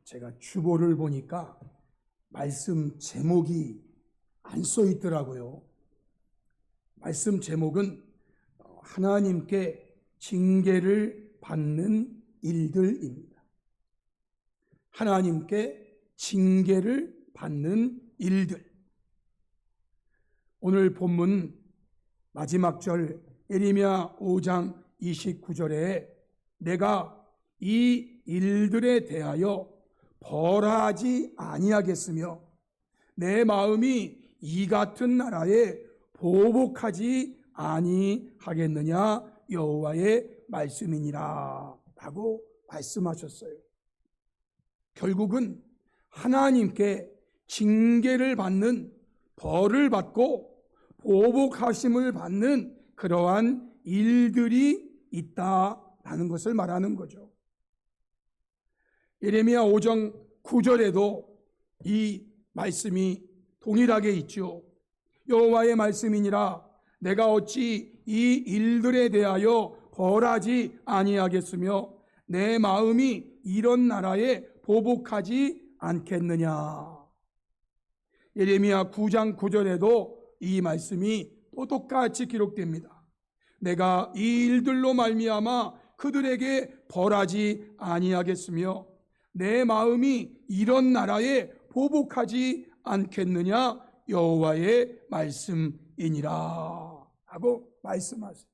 제가 주보를 보니까 말씀 제목이 안 써 있더라고요. 말씀 제목은 하나님께 징계를 받는 일들입니다. 하나님께 징계를 받는 일들. 오늘 본문 마지막 절 예레미야 5장 29절에 내가 이 일들에 대하여 벌하지 아니하겠으며 내 마음이 이 같은 나라에 보복하지 아니하겠느냐 여호와의 말씀이니라 라고 말씀하셨어요. 결국은 하나님께 징계를 받는, 벌을 받고 보복하심을 받는 그러한 일들이 있다라는 것을 말하는 거죠. 예레미야 5장 9절에도 이 말씀이 동일하게 있죠. 여호와의 말씀이니라 내가 어찌 이 일들에 대하여 벌하지 아니하겠으며 내 마음이 이런 나라에 보복하지 않겠느냐. 예레미야 9장 9절에도 이 말씀이 또 똑같이 기록됩니다. 내가 이 일들로 말미암아 그들에게 벌하지 아니하겠으며 내 마음이 이런 나라에 보복하지 않겠느냐 여호와의 말씀이니라 하고 말씀하세요.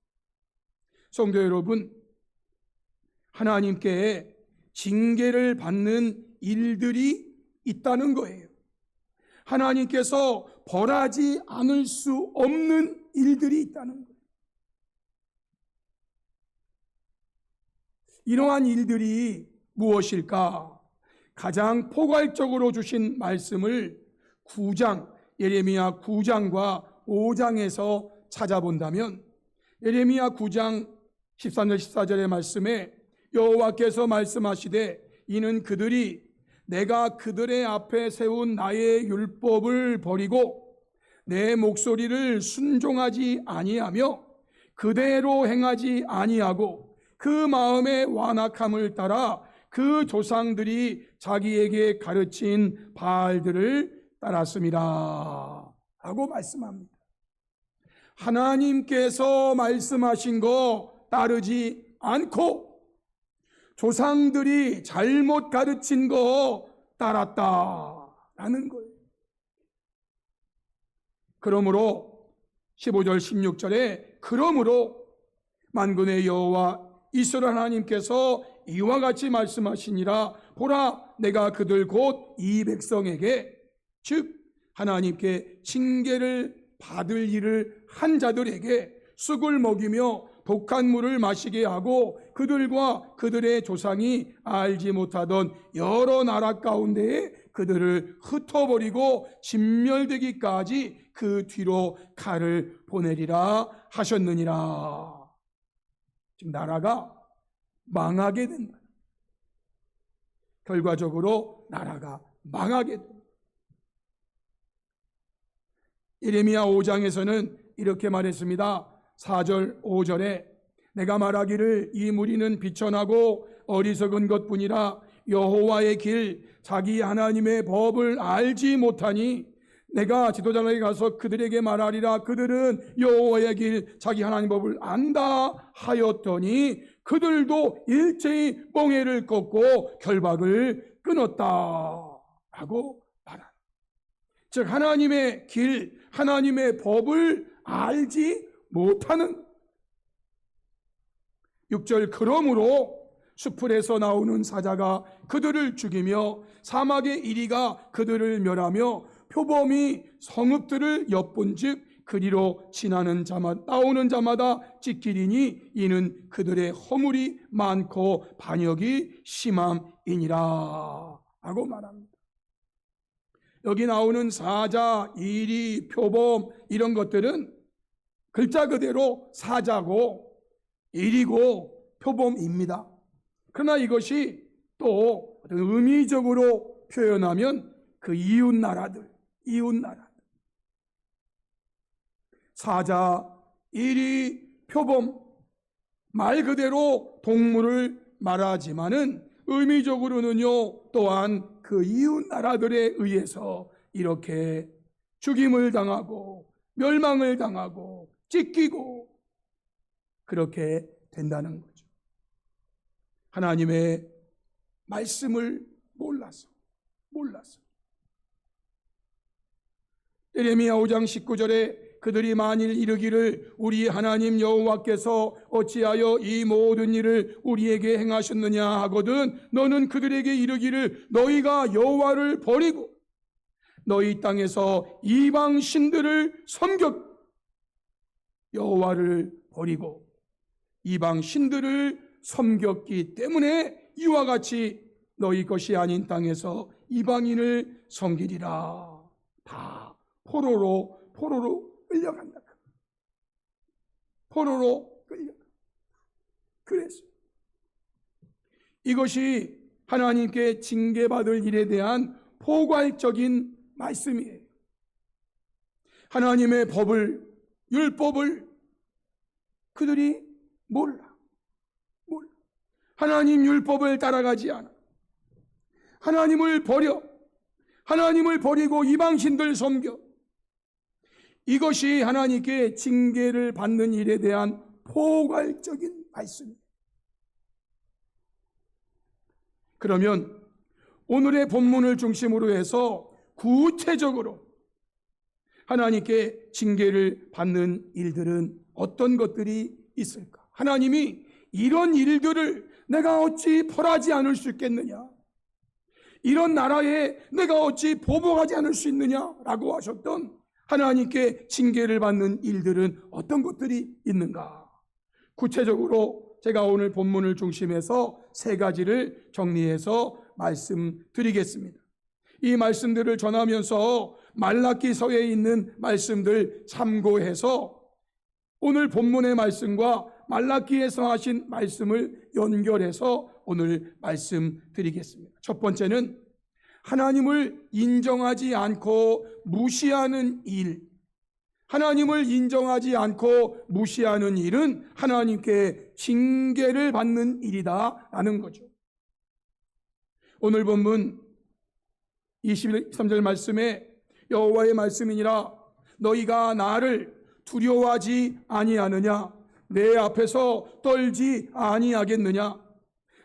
성도 여러분, 하나님께 징계를 받는 일들이 있다는 거예요. 하나님께서 벌하지 않을 수 없는 일들이 있다는 거예요. 이러한 일들이 무엇일까? 가장 포괄적으로 주신 말씀을 9장, 예레미야 9장과 5장에서 찾아본다면 예레미야 9장 13절 14절의 말씀에 여호와께서 말씀하시되 이는 그들이 내가 그들의 앞에 세운 나의 율법을 버리고 내 목소리를 순종하지 아니하며 그대로 행하지 아니하고 그 마음의 완악함을 따라 그 조상들이 자기에게 가르친 바알들을 따랐습니다 하고 말씀합니다. 하나님께서 말씀하신 거 따르지 않고 조상들이 잘못 가르친 거 따랐다라는 거예요. 그러므로 15절 16절에 그러므로 만군의 여호와 이스라엘 하나님께서 이와 같이 말씀하시니라 보라 내가 그들 곧 이 백성에게 즉 하나님께 징계를 받을 일을 한 자들에게 쑥을 먹이며 독한 물을 마시게 하고 그들과 그들의 조상이 알지 못하던 여러 나라 가운데에 그들을 흩어버리고 진멸되기까지 그 뒤로 칼을 보내리라 하셨느니라. 지금 나라가 망하게 된다. 결과적으로 나라가 망하게 된다. 예레미야 5장에서는 이렇게 말했습니다. 4절 5절에 내가 말하기를 이 무리는 비천하고 어리석은 것뿐이라 여호와의 길 자기 하나님의 법을 알지 못하니 내가 지도자에게 가서 그들에게 말하리라 그들은 여호와의 길 자기 하나님 법을 안다 하였더니 그들도 일제히 멍에를 꺾고 결박을 끊었다 라고 말합니다. 즉 하나님의 길 하나님의 법을 알지 못하는 6절 그러므로 수풀에서 나오는 사자가 그들을 죽이며 사막의 이리가 그들을 멸하며 표범이 성읍들을 엿본즉 그리로 지나는 자마다 나오는 자마다 찢기리니 이는 그들의 허물이 많고 반역이 심함이니라 하고 말합니다. 여기 나오는 사자, 이리, 표범 이런 것들은 글자 그대로 사자고 일이고 표범입니다. 그러나 이것이 또 의미적으로 표현하면 그 이웃나라들 사자, 일이, 표범 말 그대로 동물을 말하지만은 의미적으로는요, 또한 그 이웃 나라들에 의해서 이렇게 죽임을 당하고 멸망을 당하고 찢기고 그렇게 된다는 거죠. 하나님의 말씀을 몰라서 예레미야 5장 19절에 그들이 만일 이르기를 우리 하나님 여호와께서 어찌하여 이 모든 일을 우리에게 행하셨느냐 하거든 너는 그들에게 이르기를 너희가 여호와를 버리고 너희 땅에서 이방 신들을 섬겼 여호와를 버리고 이방 신들을 섬겼기 때문에 이와 같이 너희 것이 아닌 땅에서 이방인을 섬기리라. 다 포로로 끌려간다. 포로로 끌려간다. 그래서 이것이 하나님께 징계받을 일에 대한 포괄적인 말씀이에요. 하나님의 법을, 율법을 그들이 몰라. 하나님 율법을 따라가지 않아. 하나님을 버리고 이방신들 섬겨. 이것이 하나님께 징계를 받는 일에 대한 포괄적인 말씀입니다. 그러면 오늘의 본문을 중심으로 해서 구체적으로 하나님께 징계를 받는 일들은 어떤 것들이 있을까? 하나님이 이런 일들을 내가 어찌 벌하지 않을 수 있겠느냐? 이런 나라에 내가 어찌 보복하지 않을 수 있느냐라고 하셨던 하나님께 징계를 받는 일들은 어떤 것들이 있는가? 구체적으로 제가 오늘 본문을 중심해서 세 가지를 정리해서 말씀드리겠습니다. 이 말씀들을 전하면서 말라기서에 있는 말씀들 참고해서 오늘 본문의 말씀과 말라기에서 하신 말씀을 연결해서 오늘 말씀드리겠습니다. 첫 번째는 하나님을 인정하지 않고 무시하는 일. 하나님을 인정하지 않고 무시하는 일은 하나님께 징계를 받는 일이다라는 거죠. 오늘 본문 23절 말씀에 여호와의 말씀이니라 너희가 나를 두려워하지 아니하느냐 내 앞에서 떨지 아니하겠느냐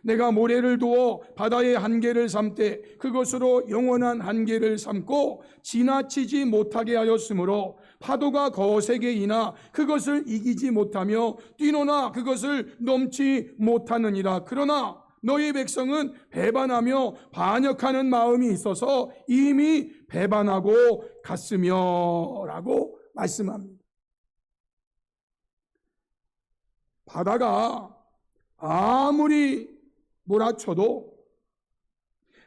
내가 모래를 두어 바다의 한계를 삼되 그것으로 영원한 한계를 삼고 지나치지 못하게 하였으므로 파도가 거세게 이나 그것을 이기지 못하며 뛰노나 그것을 넘지 못하느니라. 그러나 너희 백성은 배반하며 반역하는 마음이 있어서 이미 배반하고 갔으며 라고 말씀합니다. 바다가 아무리 몰아쳐도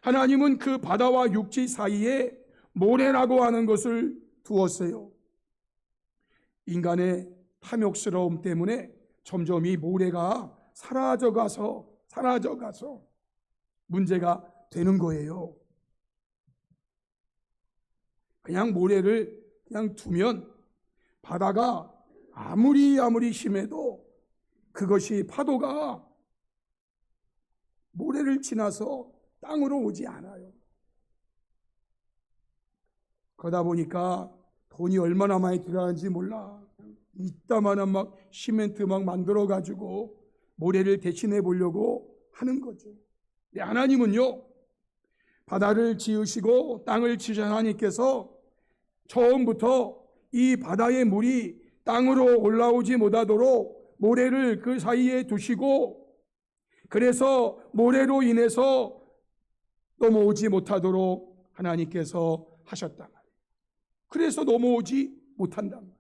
하나님은 그 바다와 육지 사이에 모래라고 하는 것을 두었어요. 인간의 탐욕스러움 때문에 점점 이 모래가 사라져가서 문제가 되는 거예요. 그냥 모래를 그냥 두면 바다가 아무리 심해도 그것이 파도가 모래를 지나서 땅으로 오지 않아요. 그러다 보니까 돈이 얼마나 많이 들어가는지 몰라. 이따만한 막 시멘트 막 만들어 가지고 모래를 대신해 보려고 하는 거죠. 근데 하나님은요, 바다를 지으시고 땅을 지으신 하나님께서 처음부터 이 바다의 물이 땅으로 올라오지 못하도록 모래를 그 사이에 두시고 그래서 모래로 인해서 넘어오지 못하도록 하나님께서 하셨단 말이에요. 그래서 넘어오지 못한단 말이에요.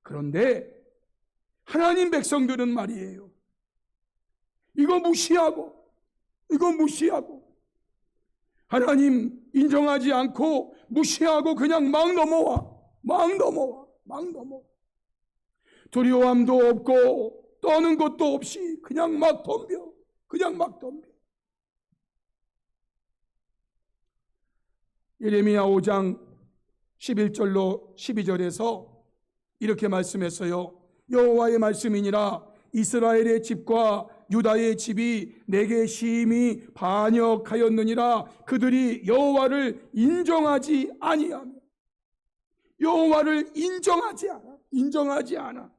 그런데 하나님 백성들은 말이에요. 이거 무시하고 하나님 인정하지 않고 무시하고 그냥 막 넘어와. 두려움도 없고 떠는 것도 없이 그냥 막 덤벼. 예레미야 5장 11절로 12절에서 이렇게 말씀했어요. 여호와의 말씀이니라 이스라엘의 집과 유다의 집이 내게 심히 반역하였느니라. 그들이 여호와를 인정하지 아니하며, 여호와를 인정하지 않아.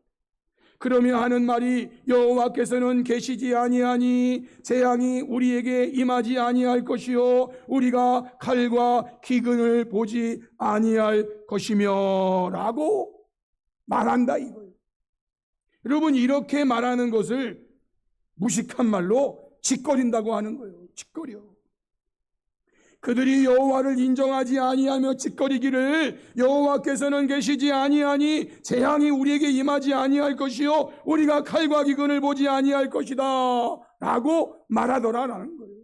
그러며 하는 말이, 여호와께서는 계시지 아니하니 재앙이 우리에게 임하지 아니할 것이요 우리가 칼과 기근을 보지 아니할 것이며 라고 말한다 이거예요. 여러분, 이렇게 말하는 것을 무식한 말로 짓거린다고 하는 거예요. 짓거려. 그들이 여호와를 인정하지 아니하며 짓거리기를, 여호와께서는 계시지 아니하니 재앙이 우리에게 임하지 아니할 것이요 우리가 칼과 기근을 보지 아니할 것이다 라고 말하더라라는 거예요.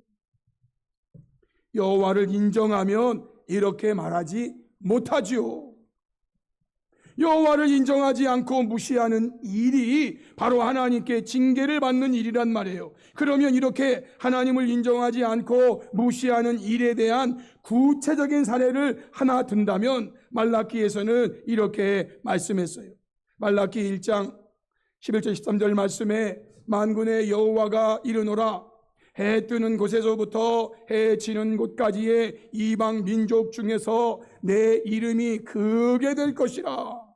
여호와를 인정하면 이렇게 말하지 못하죠. 여호와를 인정하지 않고 무시하는 일이 바로 하나님께 징계를 받는 일이란 말이에요. 그러면 이렇게 하나님을 인정하지 않고 무시하는 일에 대한 구체적인 사례를 하나 든다면 말라기에서는 이렇게 말씀했어요. 말라기 1장 11절 13절 말씀에 만군의 여호와가 이르노라, 해 뜨는 곳에서부터 해 지는 곳까지의 이방 민족 중에서 내 이름이 크게 될 것이라.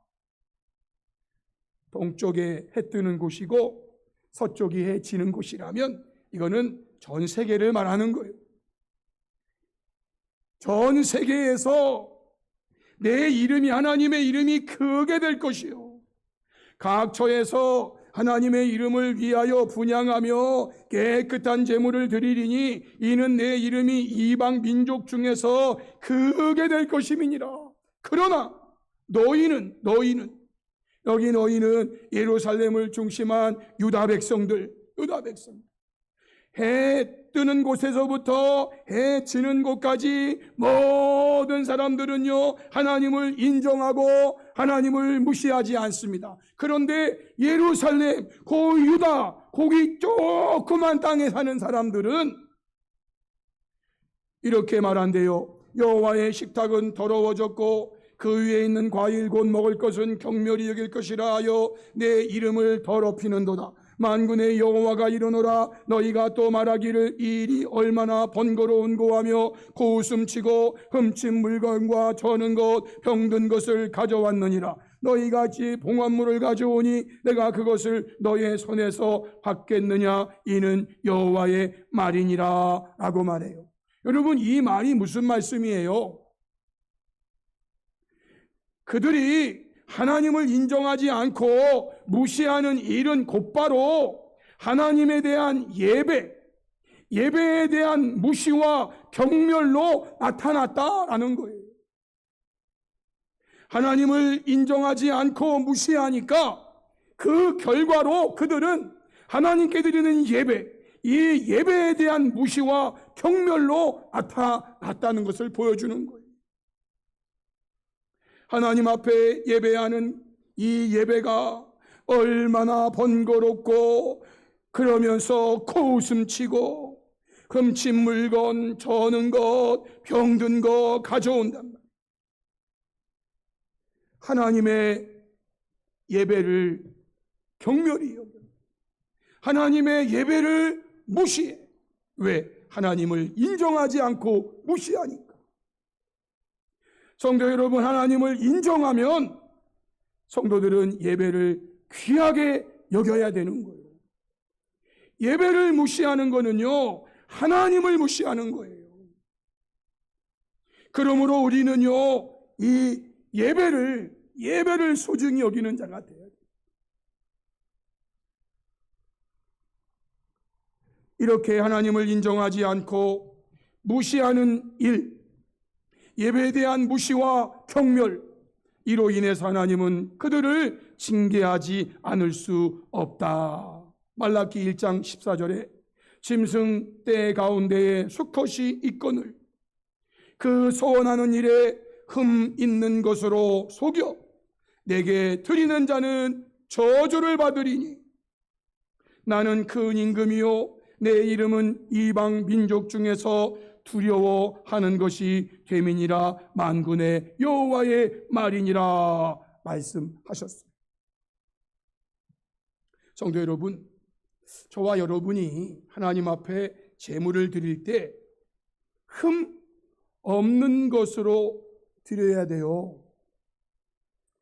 동쪽에 해 뜨는 곳이고 서쪽이 해 지는 곳이라면 이거는 전 세계를 말하는 거예요. 전 세계에서 내 이름이, 하나님의 이름이 크게 될 것이요 각 처에서 하나님의 이름을 위하여 분향하며 깨끗한 제물을 드리리니 이는 내 이름이 이방 민족 중에서 크게 될 것임이니라. 그러나 너희는 여기 너희는 예루살렘을 중심한 유다 백성들, 해 뜨는 곳에서부터 해 지는 곳까지 모든 사람들은요 하나님을 인정하고 하나님을 무시하지 않습니다. 그런데 예루살렘, 유다, 거기 조그만 땅에 사는 사람들은 이렇게 말한대요. 여호와의 식탁은 더러워졌고 그 위에 있는 과일 곧 먹을 것은 경멸히 여길 것이라 하여 내 이름을 더럽히는도다. 만군의 여호와가 이르노라, 너희가 또 말하기를 이 일이 얼마나 번거로운고 하며 고웃음치고 훔친 물건과 저는 것 병든 것을 가져왔느니라. 너희가 같이 봉헌물을 가져오니 내가 그것을 너의 손에서 받겠느냐, 이는 여호와의 말이니라 라고 말해요. 여러분, 이 말이 무슨 말씀이에요? 그들이 하나님을 인정하지 않고 무시하는 일은 곧바로 하나님에 대한 예배에 대한 무시와 경멸로 나타났다라는 거예요. 하나님을 인정하지 않고 무시하니까 그 결과로 그들은 하나님께 드리는 이 예배에 대한 무시와 경멸로 나타났다는 것을 보여주는 거예요. 하나님 앞에 예배하는 이 예배가 얼마나 번거롭고 그러면서 코웃음치고 훔친 물건, 저는 것, 병든 것 가져온단 말이에요. 하나님의 예배를 경멸히 여겨. 하나님의 예배를 무시해. 왜? 하나님을 인정하지 않고 무시하니까. 성도 여러분, 하나님을 인정하면 성도들은 예배를 귀하게 여겨야 되는 거예요. 예배를 무시하는 거는요, 하나님을 무시하는 거예요. 그러므로 우리는요, 이 예배를 소중히 여기는 자가 돼야 돼요. 이렇게 하나님을 인정하지 않고 무시하는 일, 예배에 대한 무시와 경멸, 이로 인해서 하나님은 그들을 징계하지 않을 수 없다. 말라기 1장 14절에 짐승 떼 가운데에 수컷이 있거늘 그 소원하는 일에 흠 있는 것으로 속여 내게 드리는 자는 저주를 받으리니 나는 큰 임금이요 내 이름은 이방 민족 중에서 두려워하는 것이 됨이니라. 만군의 여호와의 말이니라 말씀하셨습니다. 성도 여러분, 저와 여러분이 하나님 앞에 제물을 드릴 때 흠 없는 것으로 드려야 돼요.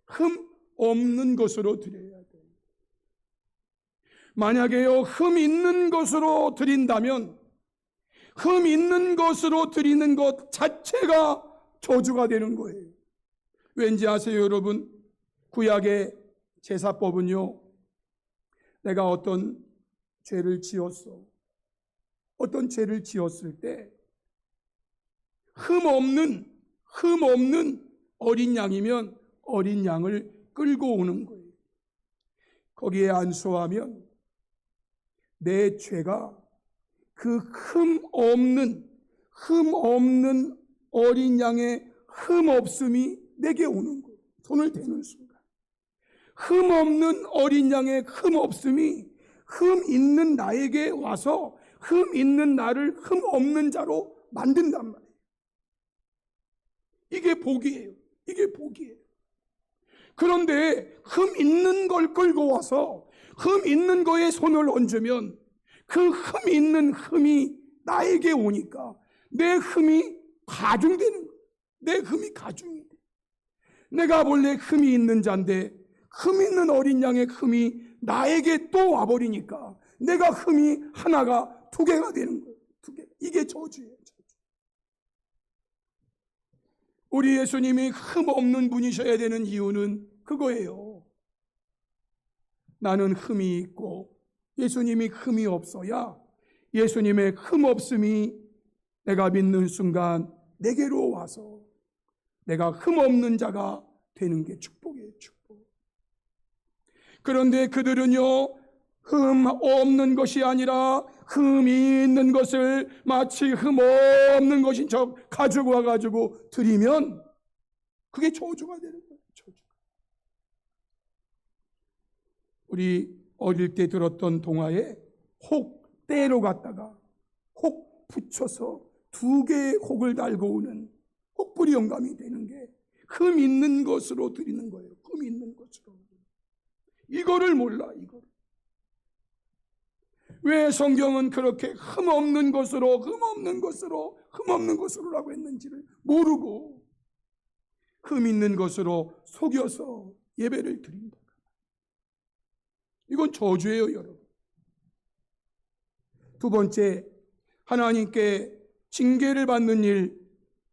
흠 없는 것으로 드려야 돼요. 만약에요, 흠 있는 것으로 드린다면 흠 있는 것으로 드리는 것 자체가 저주가 되는 거예요. 왠지 아세요, 여러분? 구약의 제사법은요, 내가 어떤 죄를 지었어. 어떤 죄를 지었을 때 흠 없는 어린 양이면 어린 양을 끌고 오는 거예요. 거기에 안수하면 내 죄가 그 흠 없는 어린 양의 흠 없음이 내게 오는 거예요. 손을 대는 순간 흠 없는 어린 양의 흠 없음이 흠 있는 나에게 와서 흠 있는 나를 흠 없는 자로 만든단 말이에요. 이게 복이에요. 이게 복이에요. 그런데 흠 있는 걸 끌고 와서 흠 있는 거에 손을 얹으면 그 흠 있는 흠이 나에게 오니까 내 흠이 가중되는 거예요. 내 흠이 가중이 돼. 내가 원래 흠이 있는 자인데 흠 있는 어린 양의 흠이 나에게 또 와버리니까 내가 흠이 하나가 두 개가 되는 거예요. 두 개. 이게 저주예요. 저주. 우리 예수님이 흠 없는 분이셔야 되는 이유는 그거예요. 나는 흠이 있고 예수님이 흠이 없어야 예수님의 흠 없음이 내가 믿는 순간 내게로 와서 내가 흠 없는 자가 되는 게 축복이에요. 축복. 그런데 그들은요, 흠 없는 것이 아니라 흠이 있는 것을 마치 흠 없는 것인 척 가지고 와가지고 드리면 그게 저주가 되는 거예요. 저주. 우리 어릴 때 들었던 동화에 혹 떼로 갔다가 혹 붙여서 두 개의 혹을 달고 오는 혹부리 영감이 되는 게 흠 있는 것으로 드리는 거예요. 흠 있는 것으로. 이거를 몰라. 이거를. 왜 성경은 그렇게 흠 없는 것으로라고 했는지를 모르고 흠 있는 것으로 속여서 예배를 드린다. 이건 저주예요, 여러분. 두 번째, 하나님께 징계를 받는 일,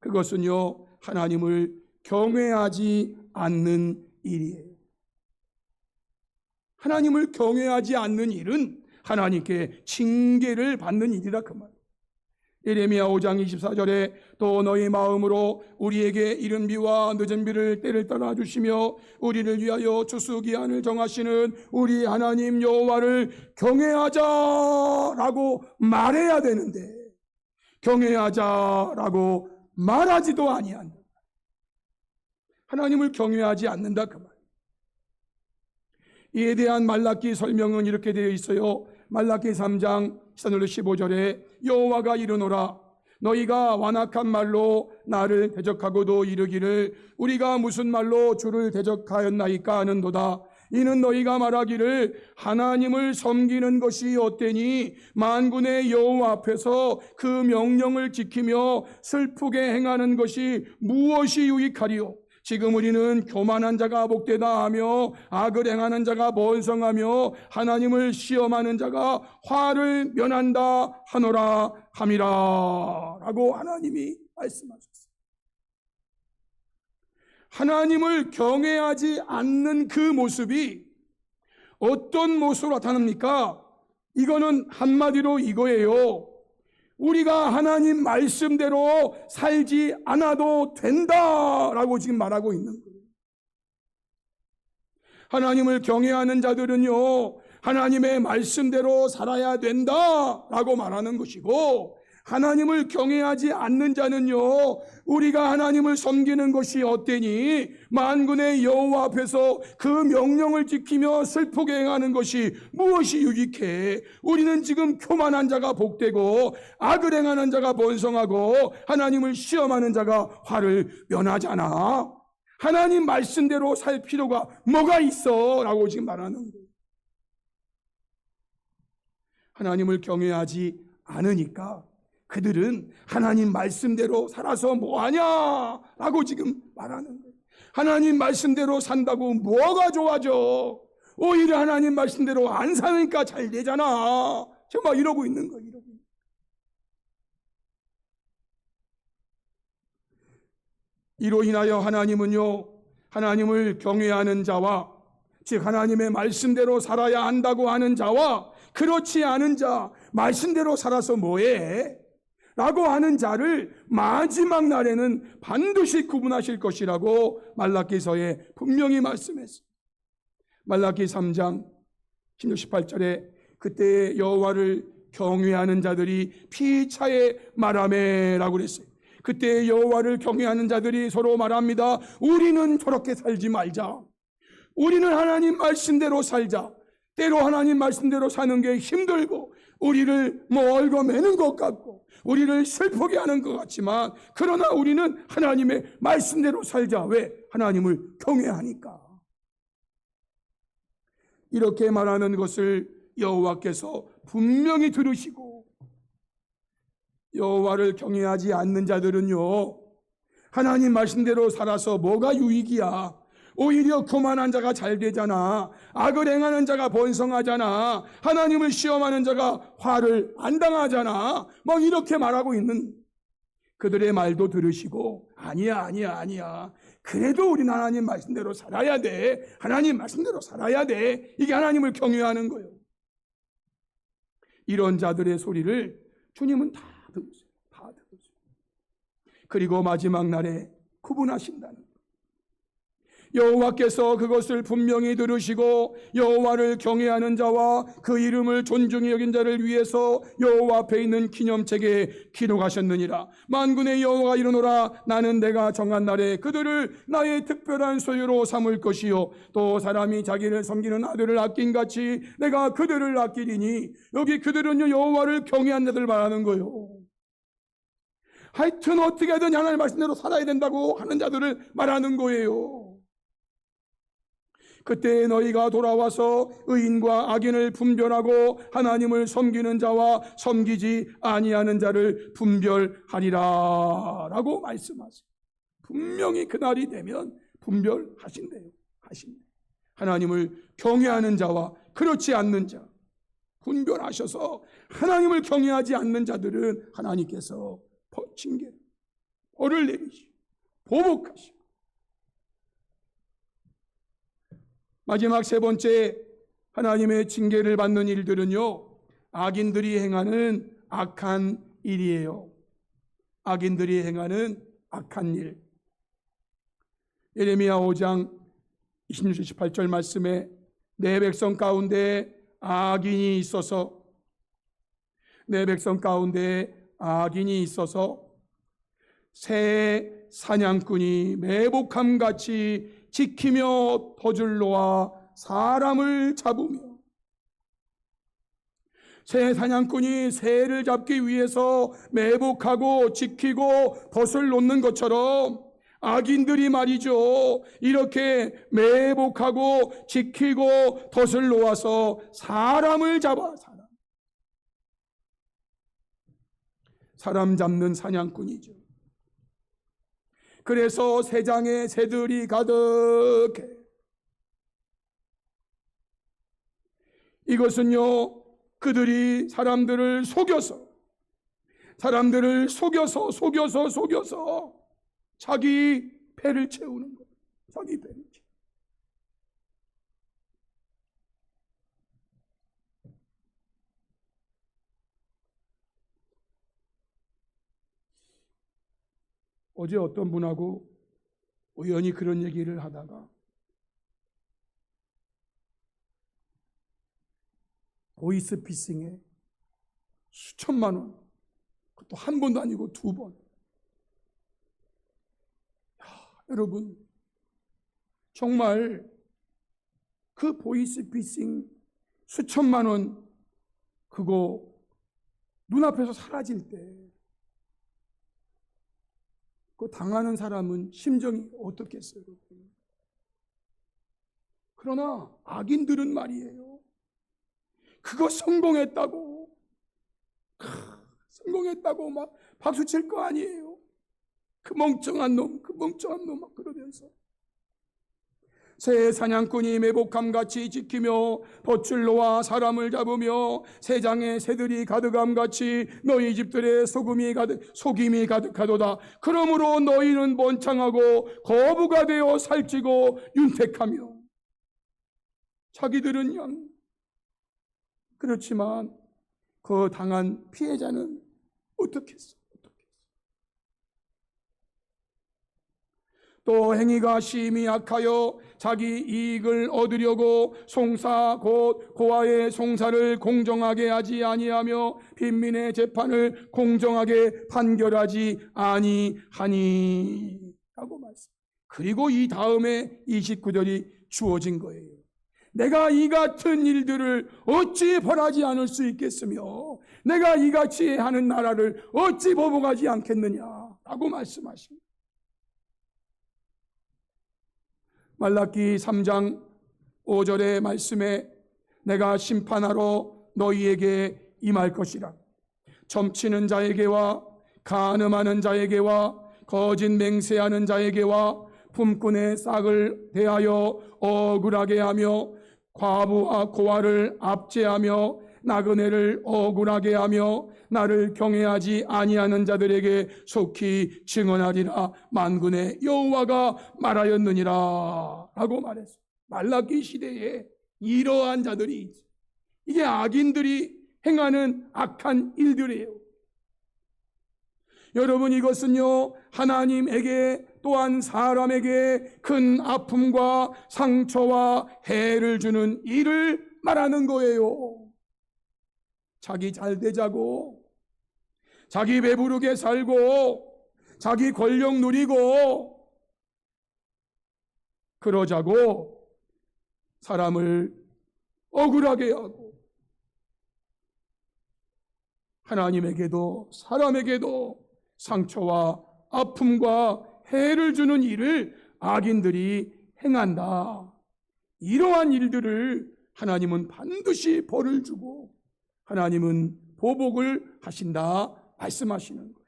그것은요, 하나님을 경외하지 않는 일이에요. 하나님을 경외하지 않는 일은 하나님께 징계를 받는 일이라 그 말. 예레미야 5장 24절에 또 너희 마음으로 우리에게 이른 비와 늦은 비를 때를 따라 주시며 우리를 위하여 추수기한을 정하시는 우리 하나님 여호와를 경외하자라고 말해야 되는데 경외하자라고 말하지도 아니한다. 하나님을 경외하지 않는다 그 말. 이에 대한 말라기 설명은 이렇게 되어 있어요. 말라기 3장 15절에 여호와가 이르노라 너희가 완악한 말로 나를 대적하고도 이르기를 우리가 무슨 말로 주를 대적하였나이까 하는도다. 이는 너희가 말하기를 하나님을 섬기는 것이 어때니 만군의 여호와 앞에서 그 명령을 지키며 슬프게 행하는 것이 무엇이 유익하리요. 지금 우리는 교만한 자가 복되다 하며 악을 행하는 자가 번성하며 하나님을 시험하는 자가 화를 면한다 하노라 함이라 라고 하나님이 말씀하셨어요. 하나님을 경외하지 않는 그 모습이 어떤 모습으로 나타납니까? 이거는 한마디로 이거예요. 우리가 하나님 말씀대로 살지 않아도 된다라고 지금 말하고 있는 거예요. 하나님을 경외하는 자들은요, 하나님의 말씀대로 살아야 된다라고 말하는 것이고, 하나님을 경외하지 않는 자는요, 우리가 하나님을 섬기는 것이 어때니 만군의 여호와 앞에서 그 명령을 지키며 슬프게 행하는 것이 무엇이 유익해? 우리는 지금 교만한 자가 복되고 악을 행하는 자가 번성하고 하나님을 시험하는 자가 화를 면하잖아. 하나님 말씀대로 살 필요가 뭐가 있어? 라고 지금 말하는 거예요. 하나님을 경외하지 않으니까 그들은 하나님 말씀대로 살아서 뭐하냐 라고 지금 말하는 거예요. 하나님 말씀대로 산다고 뭐가 좋아져? 오히려 하나님 말씀대로 안 사니까 잘 되잖아. 정말 이러고 있는 거예요. 이로 인하여 하나님은요, 하나님을 경외하는 자와, 즉 하나님의 말씀대로 살아야 한다고 하는 자와 그렇지 않은 자, 말씀대로 살아서 뭐해? 라고 하는 자를 마지막 날에는 반드시 구분하실 것이라고 말라기서에 분명히 말씀했어요. 말라기 3장 16, 18절에 그때 여호와를 경외하는 자들이 피차에 말하매라고 그랬어요. 그때 여호와를 경외하는 자들이 서로 말합니다. 우리는 저렇게 살지 말자. 우리는 하나님 말씀대로 살자. 때로 하나님 말씀대로 사는 게 힘들고 우리를 얽어매는 것 같고 우리를 슬프게 하는 것 같지만 그러나 우리는 하나님의 말씀대로 살자. 왜? 하나님을 경외하니까. 이렇게 말하는 것을 여호와께서 분명히 들으시고 여호와를 경외하지 않는 자들은요, 하나님 말씀대로 살아서 뭐가 유익이야? 오히려 교만한 자가 잘 되잖아. 악을 행하는 자가 번성하잖아. 하나님을 시험하는 자가 화를 안 당하잖아. 막 이렇게 말하고 있는 그들의 말도 들으시고 아니야. 그래도 우리는 하나님 말씀대로 살아야 돼. 하나님 말씀대로 살아야 돼. 이게 하나님을 경외하는 거예요. 이런 자들의 소리를 주님은 다 들으세요. 그리고 마지막 날에 구분하신다는 거예요. 여호와께서 그것을 분명히 들으시고 여호와를 경외하는 자와 그 이름을 존중히 여긴 자를 위해서 여호와 앞에 있는 기념책에 기록하셨느니라. 만군의 여호와가 이르노라. 나는 내가 정한 날에 그들을 나의 특별한 소유로 삼을 것이요 또 사람이 자기를 섬기는 아들을 아낀 같이 내가 그들을 아끼리니. 여기 그들은요, 여호와를 경외한 자들 말하는 거예요. 하여튼 어떻게든 하나님의 말씀대로 살아야 된다고 하는 자들을 말하는 거예요. 그때 너희가 돌아와서 의인과 악인을 분별하고 하나님을 섬기는 자와 섬기지 아니하는 자를 분별하리라 라고 말씀하세요. 분명히 그날이 되면 분별하신대요. 하나님을 경외하는 자와 그렇지 않는 자 분별하셔서 하나님을 경외하지 않는 자들은 하나님께서 징계, 벌을 내리시고 보복하시고. 마지막 세 번째 하나님의 징계를 받는 일들은요, 악인들이 행하는 악한 일이에요. 악인들이 행하는 악한 일. 예레미야 5장 26, 28절 말씀에 내 백성 가운데 악인이 있어서 새 사냥꾼이 매복함같이 지키며 덫을 놓아 사람을 잡으며. 새 사냥꾼이 새를 잡기 위해서 매복하고 지키고 덫을 놓는 것처럼 악인들이 말이죠, 이렇게 매복하고 지키고 덫을 놓아서 사람을 잡아. 사람 잡는 사냥꾼이죠. 그래서 새장에 새들이 가득해. 이것은요, 그들이 사람들을 속여서 자기 배를 채우는 거예요. 자기 배를 채우는. 어제 어떤 분하고 우연히 그런 얘기를 하다가 보이스피싱에 수천만 원, 그것도 한 번도 아니고 두 번. 여러분, 정말 그 보이스피싱 수천만 원 그거 눈앞에서 사라질 때 그 당하는 사람은 심정이 어떻겠어요? 그러나 악인들은 말이에요, 그거 성공했다고 성공했다고 막 박수 칠 거 아니에요. 그 멍청한 놈 막 그러면서 새 사냥꾼이 매복함같이 지키며 돛줄 사람을 잡으며 새장에 새들이 가득함같이 너희 집들에 속임이 가득하도다. 그러므로 너희는 번창하고 거부가 되어 살찌고 윤택하며 자기들은 양. 그렇지만 그 당한 피해자는 어떻겠어? 또 행위가 심히 악하여 자기 이익을 얻으려고 송사 곧 고아의 송사를 공정하게 하지 아니하며 빈민의 재판을 공정하게 판결하지 아니하니 라고 말씀. 그리고 이 다음에 29절이 주어진 거예요. 내가 이 같은 일들을 어찌 벌하지 않을 수 있겠으며 내가 이같이 하는 나라를 어찌 보복하지 않겠느냐라고 말씀하십니다. 말라기 3장 5절의 말씀에 내가 심판하러 너희에게 임할 것이라. 점치는 자에게와 간음하는 자에게와 거짓 맹세하는 자에게와 품꾼의 싹을 대하여 억울하게 하며 과부와 고아를 압제하며 나그네를 억울하게 하며 나를 경외하지 아니하는 자들에게 속히 증언하리라. 만군의 여호와가 말하였느니라 라고 말했어요. 말라기 시대에 이러한 자들이 있어요. 이게 악인들이 행하는 악한 일들이에요. 여러분, 이것은요 하나님에게 또한 사람에게 큰 아픔과 상처와 해를 주는 일을 말하는 거예요. 자기 잘 되자고, 자기 배부르게 살고, 자기 권력 누리고 그러자고 사람을 억울하게 하고 하나님에게도 사람에게도 상처와 아픔과 해를 주는 일을 악인들이 행한다. 이러한 일들을 하나님은 반드시 벌을 주고 하나님은 보복을 하신다 말씀하시는 거예요.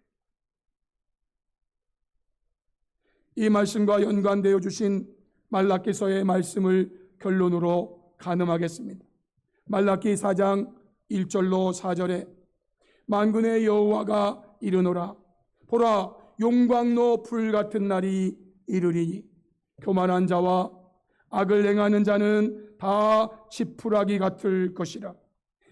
이 말씀과 연관되어 주신 말라기서의 말씀을 결론으로 가늠하겠습니다. 말라기 4장 1절로 4절에 만군의 여호와가 이르노라. 보라, 용광로 불 같은 날이 이르리니 교만한 자와 악을 행하는 자는 다 지푸라기 같을 것이라.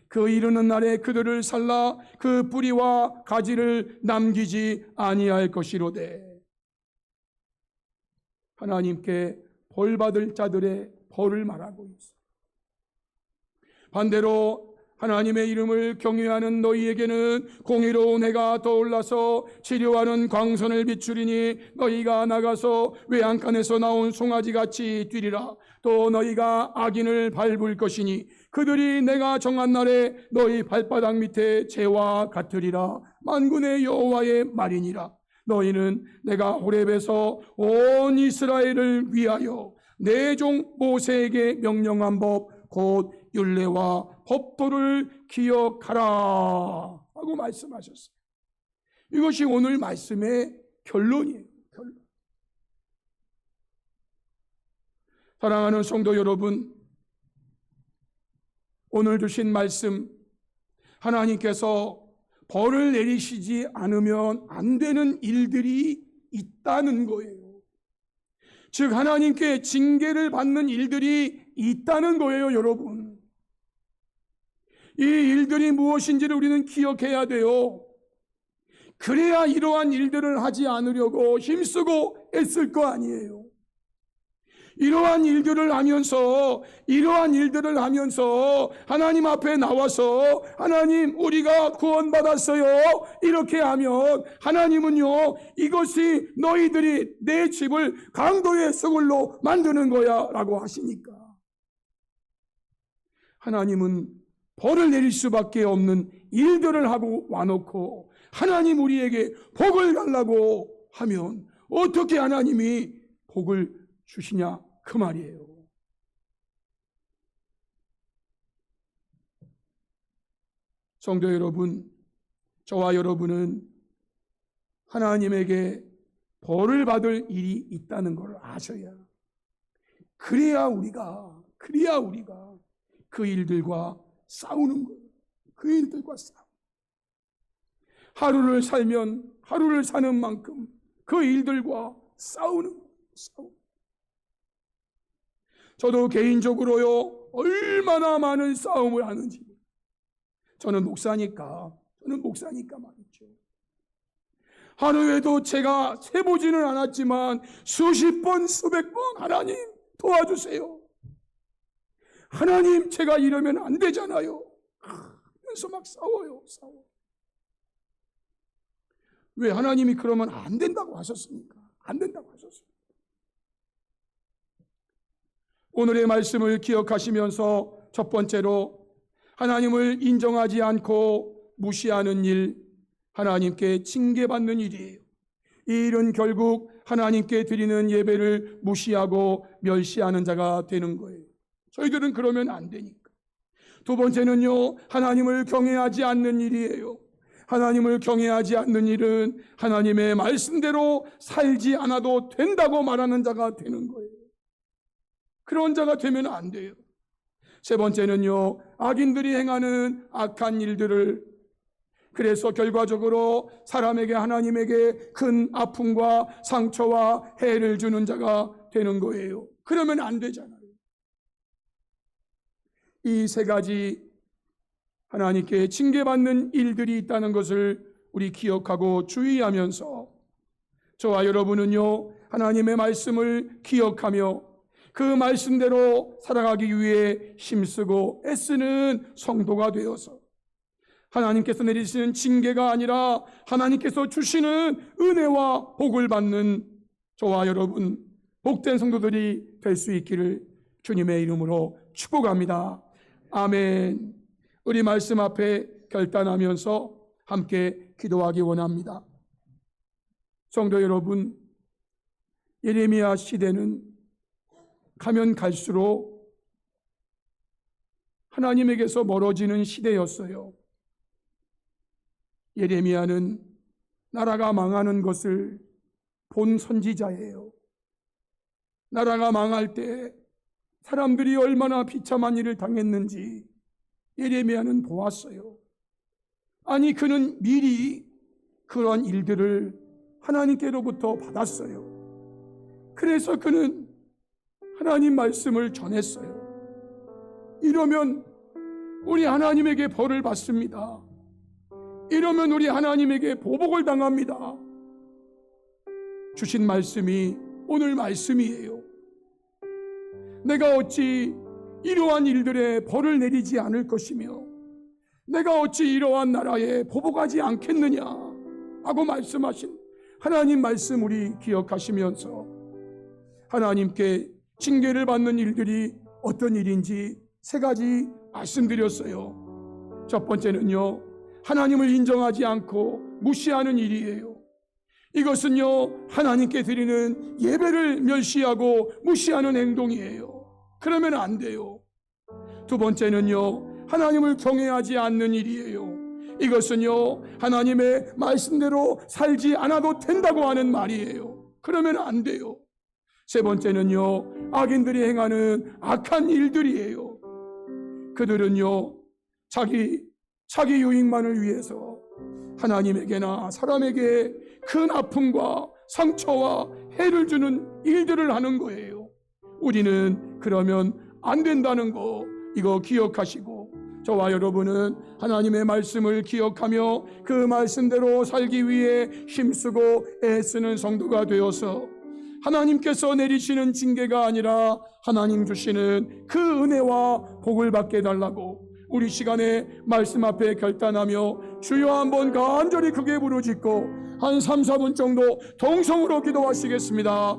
그 이르는 날에 그들을 살라 그 뿌리와 가지를 남기지 아니할 것이로되. 하나님께 벌받을 자들의 벌을 말하고 있어요. 반대로 하나님의 이름을 경외하는 너희에게는 공의로운 해가 떠올라서 치료하는 광선을 비추리니 너희가 나가서 외양간에서 나온 송아지같이 뛰리라. 또 너희가 악인을 밟을 것이니 그들이 내가 정한 날에 너희 발바닥 밑에 재와 같으리라. 만군의 여호와의 말이니라. 너희는 내가 호렙에서 온 이스라엘을 위하여 내 종 모세에게 명령한 법 곧 율례와 법도를 기억하라 하고 말씀하셨어요. 이것이 오늘 말씀의 결론이에요. 결론. 사랑하는 성도 여러분, 오늘 주신 말씀, 하나님께서 벌을 내리시지 않으면 안 되는 일들이 있다는 거예요. 즉 하나님께 징계를 받는 일들이 있다는 거예요. 여러분, 이 일들이 무엇인지를 우리는 기억해야 돼요. 그래야 이러한 일들을 하지 않으려고 힘쓰고 애쓸 거 아니에요. 이러한 일들을 하면서 하나님 앞에 나와서 하나님, 우리가 구원받았어요 이렇게 하면 하나님은요, 이것이 너희들이 내 집을 강도의 서울로 만드는 거야 라고 하시니까 하나님은 벌을 내릴 수밖에 없는 일들을 하고 와놓고 하나님 우리에게 복을 달라고 하면 어떻게 하나님이 복을 주시냐 그 말이에요. 성도 여러분, 저와 여러분은 하나님에게 벌을 받을 일이 있다는 걸 아셔야, 그래야 우리가 그 일들과 싸우는 거예요. 그 일들과 싸우. 하루를 살면 하루를 사는 만큼 그 일들과 싸우는 거예요. 싸우. 저도 개인적으로요, 얼마나 많은 싸움을 하는지. 저는 목사니까 말이죠. 하루에도 제가 세보지는 않았지만 수십 번, 수백 번 하나님 도와주세요. 하나님 제가 이러면 안 되잖아요. 그래서 막 싸워요. 왜 하나님이 그러면 안 된다고 하셨습니까? 안 된다고 하셨습니다. 오늘의 말씀을 기억하시면서 첫 번째로 하나님을 인정하지 않고 무시하는 일, 하나님께 징계받는 일이에요. 이 일은 결국 하나님께 드리는 예배를 무시하고 멸시하는 자가 되는 거예요. 저희들은 그러면 안 되니까. 두 번째는요, 하나님을 경외하지 않는 일이에요. 하나님을 경외하지 않는 일은 하나님의 말씀대로 살지 않아도 된다고 말하는 자가 되는 거예요. 그런 자가 되면 안 돼요. 세 번째는요, 악인들이 행하는 악한 일들을, 그래서 결과적으로 사람에게, 하나님에게 큰 아픔과 상처와 해를 주는 자가 되는 거예요. 그러면 안 되잖아요. 이 세 가지 하나님께 징계받는 일들이 있다는 것을 우리 기억하고 주의하면서 저와 여러분은요, 하나님의 말씀을 기억하며 그 말씀대로 살아가기 위해 힘쓰고 애쓰는 성도가 되어서 하나님께서 내리시는 징계가 아니라 하나님께서 주시는 은혜와 복을 받는 저와 여러분, 복된 성도들이 될 수 있기를 주님의 이름으로 축복합니다. 아멘. 우리 말씀 앞에 결단하면서 함께 기도하기 원합니다. 성도 여러분, 예레미야 시대는 가면 갈수록 하나님에게서 멀어지는 시대였어요. 예레미야는 나라가 망하는 것을 본 선지자예요. 나라가 망할 때 사람들이 얼마나 비참한 일을 당했는지 예레미야는 보았어요. 아니, 그는 미리 그런 일들을 하나님께로부터 받았어요. 그래서 그는 하나님 말씀을 전했어요. 이러면 우리 하나님에게 벌을 받습니다. 이러면 우리 하나님에게 보복을 당합니다. 주신 말씀이 오늘 말씀이에요. 내가 어찌 이러한 일들에 벌을 내리지 않을 것이며 내가 어찌 이러한 나라에 보복하지 않겠느냐 하고 말씀하신 하나님 말씀 우리 기억하시면서 하나님께 징계를 받는 일들이 어떤 일인지 세 가지 말씀드렸어요. 첫 번째는요, 하나님을 인정하지 않고 무시하는 일이에요. 이것은요, 하나님께 드리는 예배를 멸시하고 무시하는 행동이에요. 그러면 안 돼요. 두 번째는요, 하나님을 경외하지 않는 일이에요. 이것은요, 하나님의 말씀대로 살지 않아도 된다고 하는 말이에요. 그러면 안 돼요. 세 번째는요, 악인들이 행하는 악한 일들이에요. 그들은요, 자기 유익만을 위해서 하나님에게나 사람에게 큰 아픔과 상처와 해를 주는 일들을 하는 거예요. 우리는 그러면 안 된다는 거, 이거 기억하시고 저와 여러분은 하나님의 말씀을 기억하며 그 말씀대로 살기 위해 힘쓰고 애쓰는 성도가 되어서 하나님께서 내리시는 징계가 아니라 하나님 주시는 그 은혜와 복을 받게 해달라고 우리 시간에 말씀 앞에 결단하며 주여 한번 간절히 크게 부르짖고 한 3, 4분 정도 동성으로 기도하시겠습니다.